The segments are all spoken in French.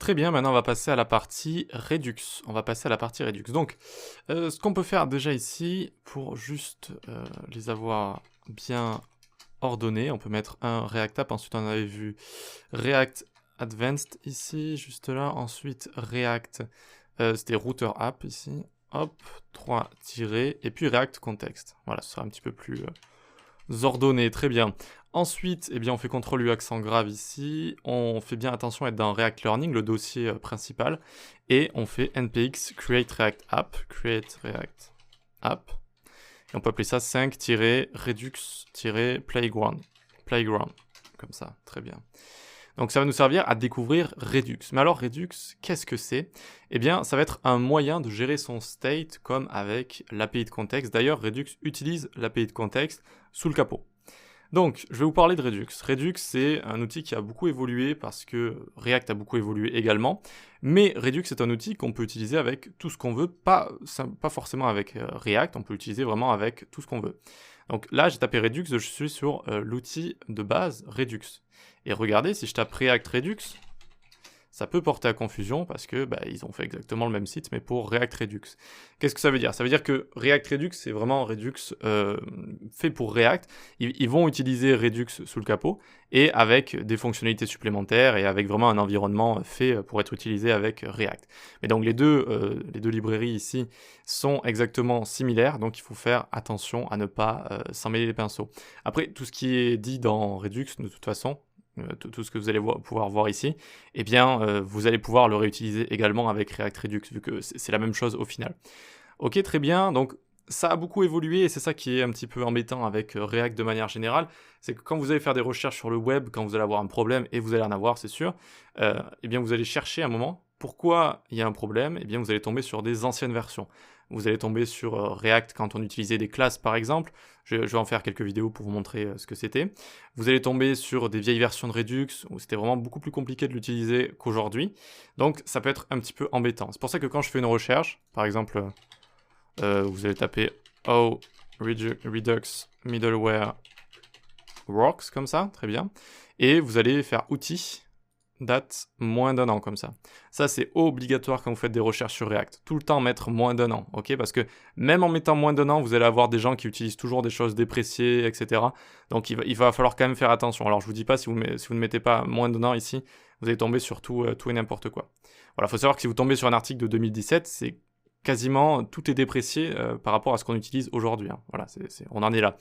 Très bien, maintenant on va passer à la partie Redux. Donc, ce qu'on peut faire déjà ici, pour juste les avoir bien ordonnés, on peut mettre un React App, ensuite on avait vu React Advanced ici, juste là, ensuite React, c'était Router App ici, hop, 3 tirés, et puis React Context. Voilà, ce sera un petit peu plus ordonné, très bien. Ensuite, eh bien, on fait CTRL-U accent grave ici, on fait bien attention à être dans React Learning, le dossier principal, et on fait npx create React App, et on peut appeler ça 5-redux-playground, comme ça, très bien. Donc ça va nous servir à découvrir Redux. Mais alors Redux, qu'est-ce que c'est? Eh bien, ça va être un moyen de gérer son state comme avec l'API de contexte. D'ailleurs, Redux utilise l'API de contexte sous le capot. Donc, je vais vous parler de Redux. Redux, c'est un outil qui a beaucoup évolué parce que React a beaucoup évolué également. Mais Redux est un outil qu'on peut utiliser avec tout ce qu'on veut, pas forcément avec React, on peut l'utiliser vraiment avec tout ce qu'on veut. Donc là, j'ai tapé Redux, je suis sur l'outil de base Redux. Et regardez, si je tape React Redux, ça peut porter à confusion parce que ils ont fait exactement le même site, mais pour React Redux. Qu'est-ce que ça veut dire? Ça veut dire que React Redux, c'est vraiment Redux fait pour React. Ils vont utiliser Redux sous le capot et avec des fonctionnalités supplémentaires et avec vraiment un environnement fait pour être utilisé avec React. Mais donc les deux librairies ici sont exactement similaires, donc il faut faire attention à ne pas s'en mêler les pinceaux. Après, tout ce qui est dit dans Redux, de toute façon, tout ce que vous allez pouvoir voir ici, eh bien, vous allez pouvoir le réutiliser également avec React Redux, vu que c'est la même chose au final. Ok, très bien, donc ça a beaucoup évolué, et c'est ça qui est un petit peu embêtant avec React de manière générale, c'est que quand vous allez faire des recherches sur le web, quand vous allez avoir un problème, et vous allez en avoir, c'est sûr, eh bien, vous allez chercher un moment, pourquoi il y a un problème, eh bien, vous allez tomber sur des anciennes versions. Vous allez tomber sur React quand on utilisait des classes, par exemple. Je vais en faire quelques vidéos pour vous montrer ce que c'était. Vous allez tomber sur des vieilles versions de Redux, où c'était vraiment beaucoup plus compliqué de l'utiliser qu'aujourd'hui. Donc, ça peut être un petit peu embêtant. C'est pour ça que quand je fais une recherche, par exemple, vous allez taper « How Redux Middleware Works », comme ça, très bien. Et vous allez faire « Outils », date moins d'un an, comme ça. Ça, c'est obligatoire quand vous faites des recherches sur React. Tout le temps mettre moins d'un an, ok? Parce que même en mettant moins d'un an, vous allez avoir des gens qui utilisent toujours des choses dépréciées, etc. Donc, il va falloir quand même faire attention. Alors, je vous dis pas, si vous ne mettez pas moins d'un an ici, vous allez tomber sur tout et n'importe quoi. Voilà, il faut savoir que si vous tombez sur un article de 2017, c'est quasiment tout est déprécié par rapport à ce qu'on utilise aujourd'hui. Hein. Voilà, on en est là.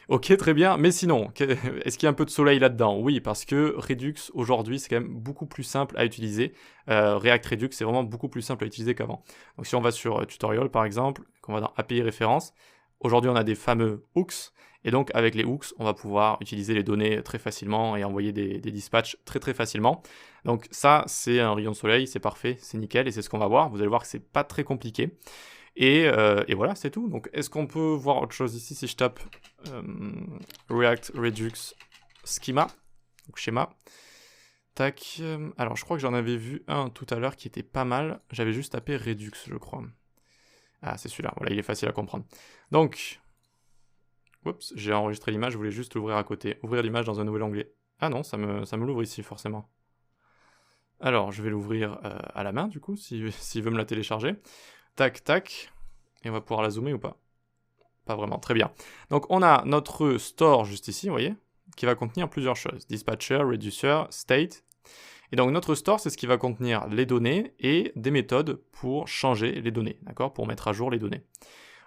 Ok, très bien. Mais sinon, est-ce qu'il y a un peu de soleil là-dedans? Oui, parce que Redux, aujourd'hui, c'est quand même beaucoup plus simple à utiliser. React Redux, c'est vraiment beaucoup plus simple à utiliser qu'avant. Donc si on va sur Tutorial, par exemple, qu'on va dans API référence, aujourd'hui, on a des fameux hooks. Et donc, avec les hooks, on va pouvoir utiliser les données très facilement et envoyer des dispatchs très très facilement. Donc ça, c'est un rayon de soleil, c'est parfait, c'est nickel, et c'est ce qu'on va voir. Vous allez voir que c'est pas très compliqué. Et voilà, c'est tout. Donc, est-ce qu'on peut voir autre chose ici si je tape React Redux Schema, donc schéma. Tac. Alors, je crois que j'en avais vu un tout à l'heure qui était pas mal. J'avais juste tapé Redux, je crois. Ah, c'est celui-là. Voilà, il est facile à comprendre. Donc, oups, j'ai enregistré l'image. Je voulais juste l'ouvrir à côté. Ouvrir l'image dans un nouvel onglet. Ah non, ça me l'ouvre ici, forcément. Alors, je vais l'ouvrir à la main, du coup, s'il veut me la télécharger. Tac, tac. Et on va pouvoir la zoomer ou pas? Pas vraiment, très bien. Donc on a notre store juste ici, vous voyez, qui va contenir plusieurs choses. Dispatcher, reducer, state. Et donc notre store, c'est ce qui va contenir les données et des méthodes pour changer les données, d'accord? Pour mettre à jour les données.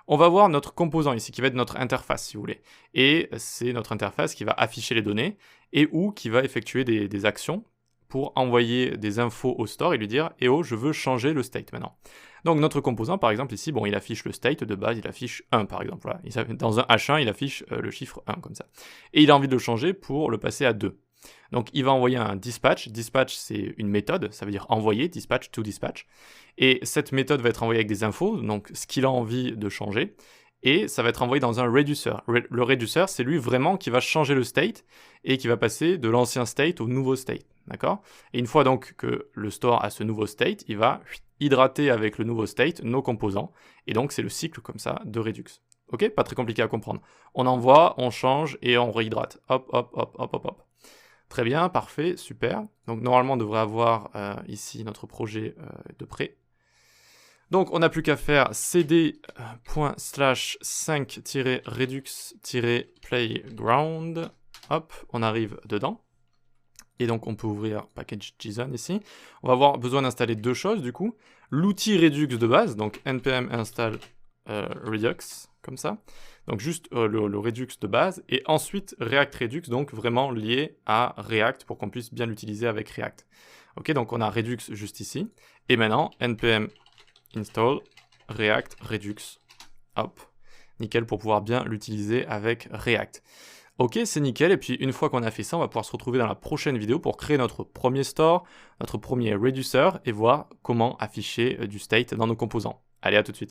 On va voir notre composant ici, qui va être notre interface, si vous voulez. Et c'est notre interface qui va afficher les données et ou qui va effectuer des actions pour envoyer des infos au store et lui dire « Eh oh, je veux changer le state maintenant ». Donc notre composant, par exemple, ici, bon, il affiche le state de base, il affiche 1, par exemple. Voilà. Dans un H1, il affiche le chiffre 1, comme ça. Et il a envie de le changer pour le passer à 2. Donc il va envoyer un dispatch. Dispatch, c'est une méthode, ça veut dire envoyer, dispatch to dispatch. Et cette méthode va être envoyée avec des infos, donc ce qu'il a envie de changer. Et ça va être envoyé dans un reducer. Le reducer, c'est lui vraiment qui va changer le state et qui va passer de l'ancien state au nouveau state. D'accord? Et une fois donc que le store a ce nouveau state, il va hydrater avec le nouveau state nos composants. Et donc c'est le cycle comme ça de Redux. Ok? Pas très compliqué à comprendre. On envoie, on change et on réhydrate. Hop, hop, hop, hop, hop, hop. Très bien, parfait, super. Donc normalement, on devrait avoir ici notre projet de prêt. Donc on n'a plus qu'à faire cd./5-redux-playground. Hop, on arrive dedans. Et donc on peut ouvrir package JSON ici. On va avoir besoin d'installer deux choses du coup. L'outil Redux de base, donc npm install Redux, comme ça. Donc juste le Redux de base. Et ensuite React Redux, donc vraiment lié à React pour qu'on puisse bien l'utiliser avec React. Ok, donc on a Redux juste ici. Et maintenant npm install React Redux. Hop, nickel pour pouvoir bien l'utiliser avec React. Ok, c'est nickel, et puis une fois qu'on a fait ça, on va pouvoir se retrouver dans la prochaine vidéo pour créer notre premier store, notre premier reducer, et voir comment afficher du state dans nos composants. Allez, à tout de suite.